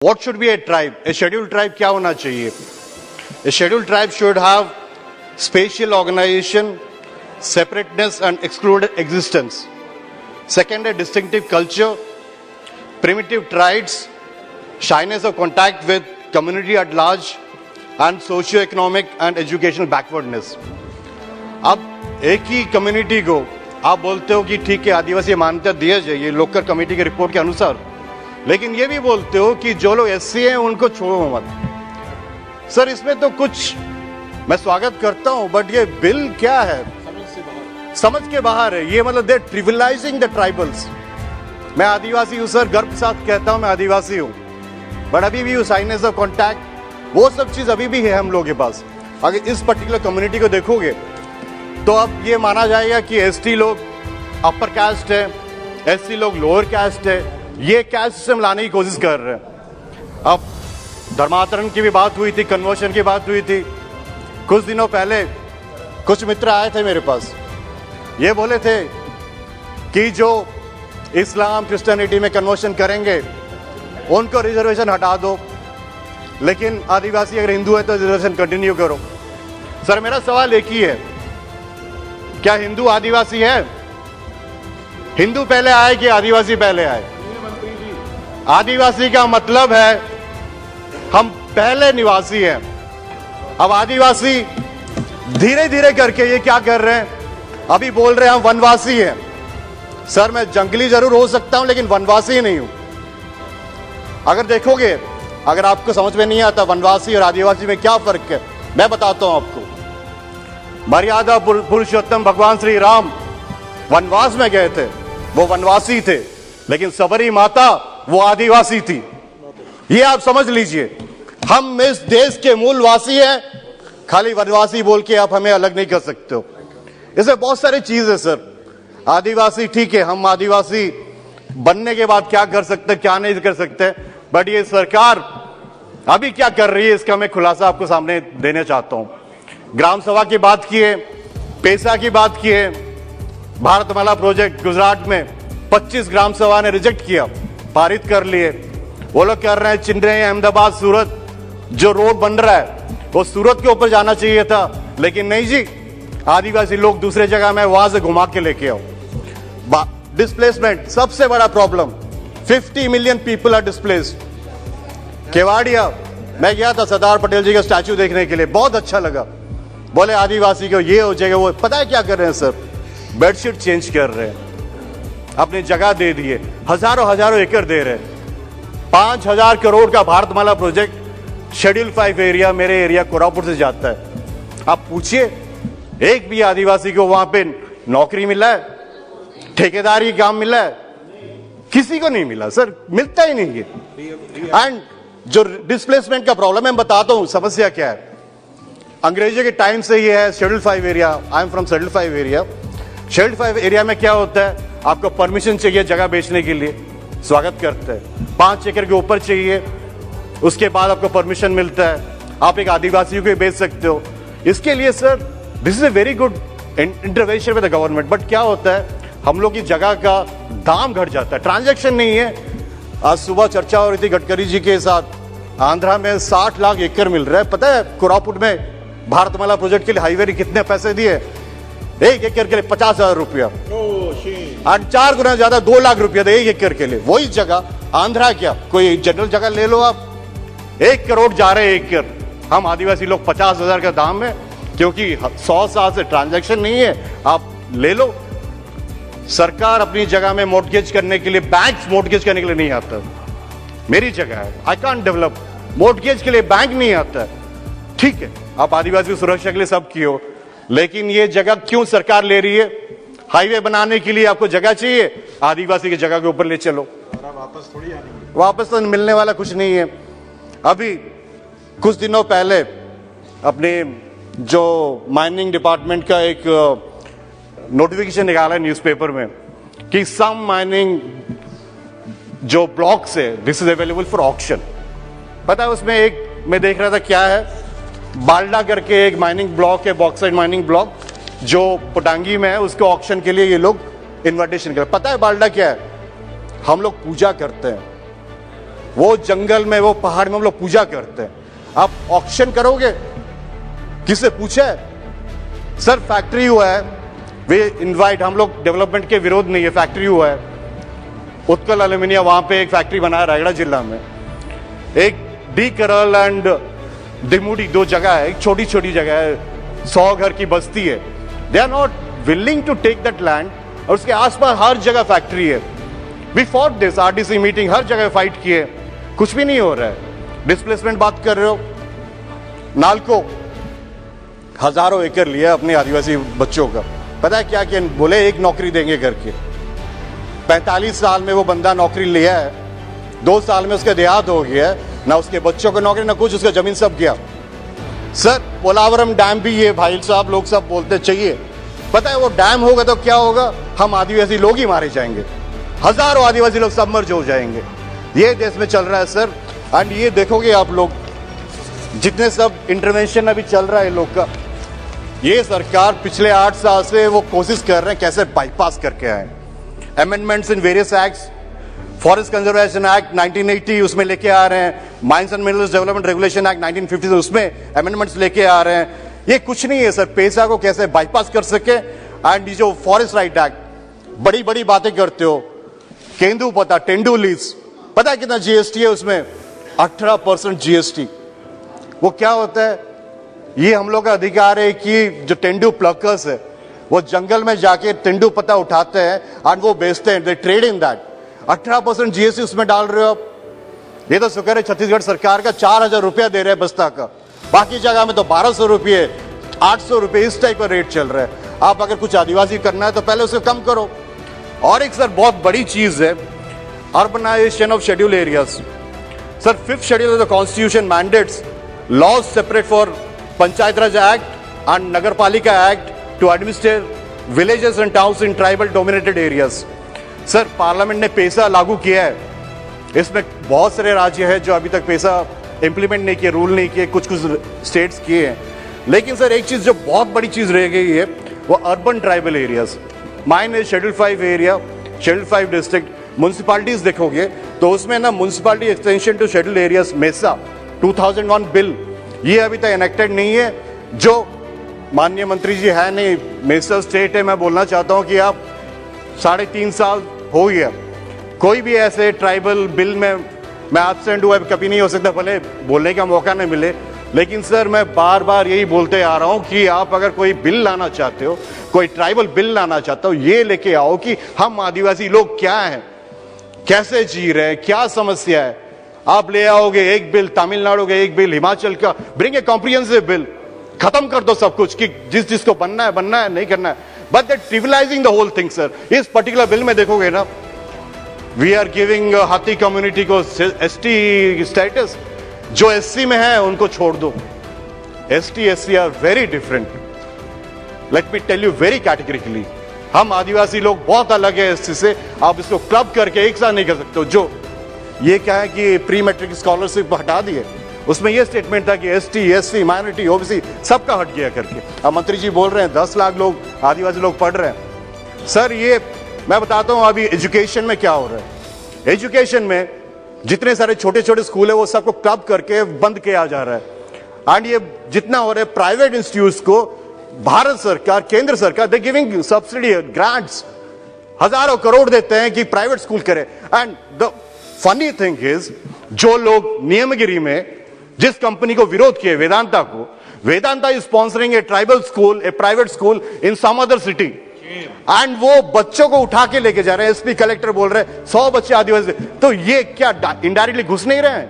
What should be a tribe? A scheduled tribe क्या होना चाहिए? A scheduled tribe should have spatial organization, separateness and excluded existence. Second, a distinctive culture, primitive traits, shyness of contact with community at large, and socio-economic and educational backwardness. अब एक ही community को आप बोलते हो कि ठीक है आदिवासी मान्यता दिया जाए लोकल कमेटी के रिपोर्ट के अनुसार, लेकिन ये भी बोलते हो कि जो लोग एससी हैं उनको छोड़ो मत। सर इसमें तो कुछ मैं स्वागत करता हूं, बट ये बिल क्या है समझ के बाहर है। ये मतलब दे ट्रिविलाइजिंग द ट्राइबल्स। मैं आदिवासी हूं सर, गर्व के साथ कहता हूं मैं आदिवासी हूं, बट अभी भी साइनेस ऑफ कॉन्टैक्ट वो सब चीज अभी भी है हम लोग के पास। अगर इस पर्टिकुलर कम्युनिटी को देखोगे तो अब ये माना जाएगा कि एसटी लोग अपर कास्ट है, एससी लोग लोअर कास्ट है, ये कास्ट सिस्टम लाने की कोशिश कर रहे हैं। अब धर्मांतरण की भी बात हुई थी, कन्वर्शन की बात हुई थी। कुछ दिनों पहले कुछ मित्र आए थे मेरे पास, ये बोले थे कि जो इस्लाम क्रिश्चियनिटी में कन्वर्शन करेंगे उनको रिजर्वेशन हटा दो, लेकिन आदिवासी अगर हिंदू है तो रिजर्वेशन कंटिन्यू करो। सर मेरा सवाल एक ही है, क्या हिंदू आदिवासी है? हिंदू पहले आए कि आदिवासी पहले आए? आदिवासी का मतलब है हम पहले निवासी हैं। अब आदिवासी धीरे धीरे करके ये क्या कर रहे हैं, अभी बोल रहे हैं हम वनवासी हैं। सर मैं जंगली जरूर हो सकता हूं लेकिन वनवासी नहीं हूं। अगर देखोगे, अगर आपको समझ में नहीं आता वनवासी और आदिवासी में क्या फर्क है, मैं बताता हूं आपको। मर्यादा पुरुषोत्तम भगवान श्री राम वनवास में गए थे, वो वनवासी थे, लेकिन सबरी माता वो आदिवासी थी। ये आप समझ लीजिए, हम इस देश के मूलवासी हैं, खाली वनवासी बोल के आप हमें अलग नहीं कर सकते हो। इसमें बहुत सारी चीज है सर। आदिवासी ठीक है, हम आदिवासी बनने के बाद क्या कर सकते क्या नहीं कर सकते, बट ये सरकार अभी क्या कर रही है इसका मैं खुलासा आपको सामने देना चाहता हूं। ग्राम सभा की बात की है, पैसा की बात की है, भारतमाला प्रोजेक्ट गुजरात में 25 ग्राम सभा ने रिजेक्ट किया, पारित कर लिए। वो लोग कर रहे हैं चिन्नई अहमदाबाद सूरत जो रोड बन रहा है वो सूरत के ऊपर जाना चाहिए था, लेकिन नहीं जी, आदिवासी लोग दूसरे जगह में वहां से घुमा के लेके आओ। डिस्प्लेसमेंट सबसे बड़ा problem, 50 million people are displaced. Kevadia मैं गया था सरदार पटेल जी का स्टैचू देखने के लिए, बहुत अच्छा लगा। बोले आदिवासी को ये हो जाएगा, वो पता है क्या कर रहे हैं सर, बेडशीट चेंज कर रहे हैं, अपनी जगह दे दिए, हजारों एकड़ दे रहे हैं। 5000 करोड़ का भारतमाला प्रोजेक्ट शेड्यूल 5 एरिया, मेरे एरिया कोरापुट से जाता है। आप पूछिए एक भी आदिवासी को वहां पे नौकरी मिला है, ठेकेदारी काम मिला है? किसी को नहीं मिला सर, मिलता ही नहीं है। एंड जो डिस्प्लेसमेंट का प्रॉब्लम है, मैं बताता हूं समस्या क्या है। अंग्रेजों के टाइम से ये है schedule 5 area. I am from schedule 5 area. Schedule 5 area में क्या होता है, आपको परमिशन चाहिए जगह बेचने के लिए, स्वागत करते हैं। 5 एकड़ के ऊपर चाहिए, उसके बाद आपको परमिशन मिलता है, आप एक आदिवासी को बेच सकते हो। इसके लिए sir this is a very good intervention with the government, but क्या होता है हम लोग की जगह का दाम घट जाता है, ट्रांजैक्शन नहीं है। आज सुबह चर्चा हो रही थी गडकरी जी के साथ, आंध्रा में 60 लाख एकड़ मिल रहा है। पता है कोरापुट में भारतमाला प्रोजेक्ट के लिए हाईवे ने कितने पैसे दिए? 1 एकड़ के लिए 50,000 रुपया, 4 गुना ज्यादा 2 लाख रुपया था 1 एकड़ के लिए। वही जगह आंध्रा क्या, कोई जनरल जगह ले लो आप, 1 करोड़ जा रहे 1 एकड़। हम आदिवासी लोग 50,000 का दाम है, क्योंकि 100 साल से ट्रांजैक्शन नहीं है, आप ले लो। सरकार अपनी जगह में मोर्टगेज करने के लिए, बैंक मोर्टगेज करने के लिए नहीं आता। मेरी जगह है, आई कांट डेवलप, मोर्टगेज के लिए बैंक नहीं आता। ठीक है आप आदिवासी सुरक्षा के लिए सब किए हो, लेकिन ये जगह क्यों सरकार ले रही है? हाईवे बनाने के लिए आपको जगह चाहिए, आदिवासी की जगह के ऊपर ले चलो, वापस थोड़ी आनी, वापस तो मिलने वाला कुछ नहीं है। अभी कुछ दिनों पहले अपने जो माइनिंग डिपार्टमेंट का एक नोटिफिकेशन निकाला है न्यूज़पेपर में कि सम माइनिंग जो ब्लॉक्स है this is available for auction. पता है उसमें एक मैं देख रहा था क्या है, बाल्डा करके एक माइनिंग ब्लॉक है, बॉक्साइट माइनिंग ब्लॉक जो पोटांगी में है, उसके ऑक्शन के लिए ये लोग इन्विटेशन कर। पता है बाल्डा क्या है? हम लोग पूजा करते हैं, वो जंगल में, वो पहाड़ में हम लोग पूजा करते हैं। आप ऑक्शन करोगे? किससे पूछा है? सर फैक्ट्री हुआ है, वे इनवाइट, हम लोग डेवलपमेंट के विरोध नहीं है, फैक्ट्री हुआ है, उत्कल एल्यूमिनियम वहां पे एक फैक्ट्री बनाया रायगढ़ जिला में। एक डी करल एंड दिमुडी 2 जगह है, एक छोटी छोटी जगह है, 100 घर की बस्ती है। They are not willing to take that land, और उसके आसपास हर जगह फैक्ट्री है। We fought this, RDC meeting, हर जगह फाइट किए, कुछ भी नहीं हो रहा है। डिस्प्लेसमेंट बात कर रहे हो, नालको हजारों एकड़ लिया अपने आदिवासी बच्चों का, पता है क्या किया? बोले 1 नौकरी देंगे करके। 45 साल में वो बंदा नौकरी लिया है, 2 साल में उसका देहात हो गया है, ना उसके बच्चों को नौकरी, ना कुछ, उसका जमीन सब गया। सर पोलावरम डैम भी ये भाई साहब लोग सब बोलते चाहिए, पता है वो डैम होगा तो क्या होगा? हम आदिवासी लोग ही मारे जाएंगे, हजारों आदिवासी लोग सबमर्ज हो जाएंगे। ये देश में चल रहा है सर। एंड ये देखोगे आप लोग, जितने सब इंटरवेंशन अभी चल रहा है लोग का, ये सरकार पिछले 8 साल से वो कोशिश कर रहे हैं कैसे बाईपास करके आए। Amendments in various acts, forest conservation act 1980 उसमें लेके आ रहे हैं, mines and minerals development regulation act 1950 उसमें अमेंडमेंट्स लेके आ रहे हैं। ये कुछ नहीं है सर, पैसा को कैसे बाईपास कर सके। एंड ये जो फॉरेस्ट राइट एक्ट, बड़ी बड़ी बातें करते हो, केंदू पता, टेंडू लीज, पता है कितना जीएसटी है उसमें? 18% जीएसटी। वो क्या होता है? ये हम लोग का अधिकार है कि जो टेंडू प्लकर्स है वो जंगल में जाके टेंडू पत्ता उठाते हैं और वो बेचते हैं, दे ट्रेड इन दैट। 18% जीएसटी उसमें डाल रहे हो आप। ये तो शुक्र है छत्तीसगढ़ सरकार का 4000 रुपया दे रहे हैं बस्ता का, बाकी जगह में तो 1200 रुपये, 800 रुपये, इस टाइप का रेट चल रहा है। आप अगर कुछ आदिवासी करना है तो पहले उसे कम करो। और एक सर बहुत बड़ी चीज है, urbanisation of schedule areas. Sir 5th schedule of the constitution mandates laws separate for panchayat Raj act and Nagar Palika act to administrate villages and towns in tribal dominated areas. Sir parliament ने पैसा लागू किया है, इसमें बहुत सारे राज्य हैं जो अभी तक पैसा इंप्लीमेंट नहीं किए, रूल नहीं किए, कुछ कुछ स्टेट्स किए हैं। लेकिन सर एक चीज जो बहुत बड़ी चीज रह गई है वो अर्बन ट्राइबल एरियाज। माइन है schedule 5 area, schedule 5 district, municipalities देखोगे तो उसमें ना municipality extension to schedule areas मेसा 2001 बिल, ये अभी तक एनेक्टेड नहीं है। जो माननीय मंत्री जी है नहीं, मेसा स्टेट है, मैं बोलना चाहता हूं कि आप 3.5 साल हो गया, कोई भी ऐसे ट्राइबल बिल में मैं एब्सेंट हुआ कभी नहीं हो सकता, भले बोलने का मौका नहीं मिले। लेकिन सर मैं बार बार यही बोलते आ रहा हूं कि आप अगर कोई बिल लाना चाहते हो, कोई ट्राइबल बिल लाना चाहते हो, ये लेके आओ कि हम आदिवासी लोग क्या हैं, कैसे जी रहे हैं, क्या समस्या है। आप ले आओगे एक बिल तमिलनाडु का, एक बिल हिमाचल का, ब्रिंग ए कॉम्प्रिहेंसिव बिल, खत्म कर दो सब कुछ कि जिस जिसको बनना है नहीं करना है। But that trivializing the whole thing sir. इस पर्टिकुलर बिल में देखोगे ना, we are giving Hatti community को एसटी स्टेटस, जो एससी में है उनको छोड़ दो। ST SC are very different, let me tell you very categorically. हम आदिवासी लोग बहुत अलग है एससी से, आप इसको क्लब करके एक साथ नहीं कर सकते हो। जो ये क्या है कि प्री मैट्रिक स्कॉलरशिप हटा दिए, उसमें ये स्टेटमेंट था कि एसटी एससी माइनॉरिटी ओबीसी सबका हट गया करके। अब मंत्री जी बोल रहे हैं 10 लाख लोग आदिवासी लोग पढ़ रहे हैं। सर ये मैं बताता हूं अभी एजुकेशन में क्या हो रहा है। एजुकेशन में जितने सारे छोटे छोटे स्कूल है वो सबको क्लब करके बंद किया जा रहा है। एंड ये जितना हो रहा है प्राइवेट इंस्टीट्यूट्स को भारत सरकार, केंद्र सरकार, दे गिविंग सब्सिडी, ग्रांट्स, हजारों करोड़ देते हैं कि प्राइवेट स्कूल करे। And the funny thing is, जो लोग नियमगिरी में जिस कंपनी को विरोध किए, वेदांता को, Vedanta is sponsoring a tribal school, a private school in some other city, and वो बच्चों को उठा के लेके जा रहे हैं। एसपी कलेक्टर बोल रहे हैं 100 बच्चे आदिवासी, तो ये क्या इनडायरेक्टली घुस नहीं रहे हैं?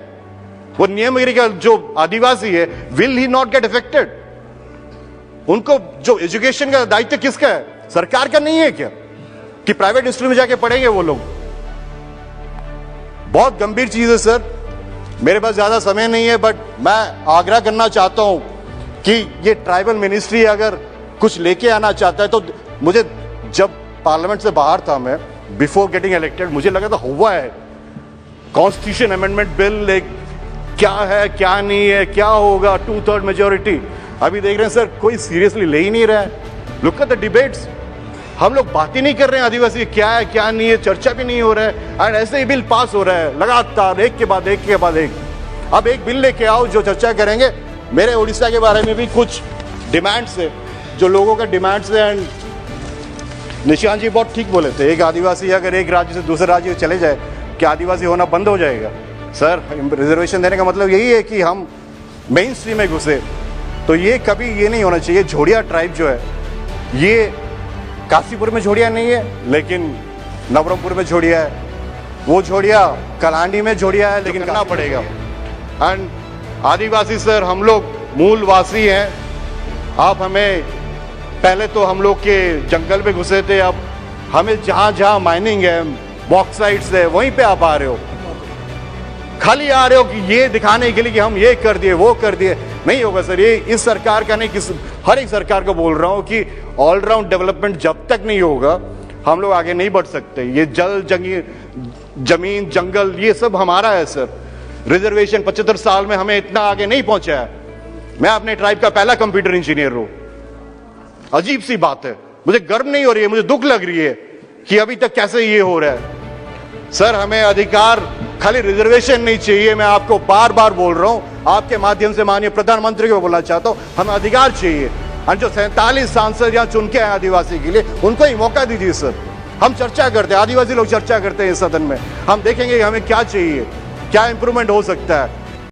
वो नियमगिरी का जो आदिवासी है, will he not get affected? उनको जो एजुकेशन का दायित्व किसका है? सरकार का नहीं है क्या कि प्राइवेट इंस्टीट्यूट में जाके पढ़ेंगे वो लोग? बहुत गंभीर चीज है सर। मेरे पास ज्यादा समय नहीं है, बट मैं आग्रह करना चाहता हूं कि ये ट्राइबल मिनिस्ट्री अगर कुछ लेके आना चाहता है तो मुझे, जब पार्लियामेंट से बाहर था मैं, बिफोर गेटिंग इलेक्टेड, मुझे लगा था हुआ है कॉन्स्टिट्यूशन अमेंडमेंट बिल, एक क्या है क्या नहीं है, क्या होगा, 2/3 मेजोरिटी। अभी देख रहे हैं सर कोई सीरियसली ले ही नहीं रहा है। लुक एट द डिबेट्स, हम लोग बात ही नहीं कर रहे हैं आदिवासी क्या है क्या नहीं है, चर्चा भी नहीं हो रहा है। एंड ऐसे ही बिल पास हो रहा है लगातार, एक के बाद एक के बाद एक। अब एक बिल लेके आओ जो चर्चा करेंगे। मेरे उड़ीसा के बारे में भी कुछ डिमांड्स है, जो लोगों का डिमांड्स है। एंड निशांत जी बहुत ठीक बोले थे, एक आदिवासी अगर एक राज्य से दूसरे राज्य चले जाए, क्या आदिवासी होना बंद हो जाएगा? सर, रिजर्वेशन देने का मतलब यही है कि हम मेन स्ट्रीम में घुसे। तो ये कभी ये नहीं होना चाहिए। झोड़िया ट्राइब जो है, ये काशीपुर में झोड़िया नहीं है, लेकिन नवरंगपुर में झोड़िया है। वो झोड़िया कलांडी में झोड़िया है, लेकिन करना पड़ेगा। एंड आदिवासी सर, हम लोग मूलवासी हैं। आप हमें, पहले तो हम लोग के जंगल में घुसे थे, अब हमें जहाँ जहाँ माइनिंग है, बॉक्साइट्स है, वहीं पे आप आ रहे हो। खाली आ रहे हो कि ये दिखाने के लिए कि हम ये कर दिए वो कर दिए। नहीं होगा सर, ये इस सरकार का नहीं, किस हर एक सरकार को बोल रहा हूँ कि ऑलराउंड डेवलपमेंट जब तक नहीं होगा हम लोग आगे नहीं बढ़ सकते। ये जल जमीन जंगल ये सब हमारा है सर। रिजर्वेशन 75 साल में हमें इतना आगे नहीं पहुंचा है। मैं अपने ट्राइब का पहला कंप्यूटर इंजीनियर हूं। अजीब सी बात है, मुझे गर्व नहीं हो रही है, मुझे दुख लग रही है कि अभी तक कैसे ये हो रहा है। सर, हमें अधिकार, खाली रिजर्वेशन नहीं चाहिए। मैं आपको बार बार बोल रहा हूं, आपके माध्यम से माननीय प्रधानमंत्री को बोलना चाहता हूं, हमें अधिकार चाहिए। और जो 47 सांसद यहां चुन के आए आदिवासी के लिए, उनको ही मौका दीजिए सर। हम चर्चा करते हैं, आदिवासी लोग चर्चा करते हैं इस सदन में, हम देखेंगे कि हमें क्या चाहिए, क्या इंप्रूवमेंट हो सकता है।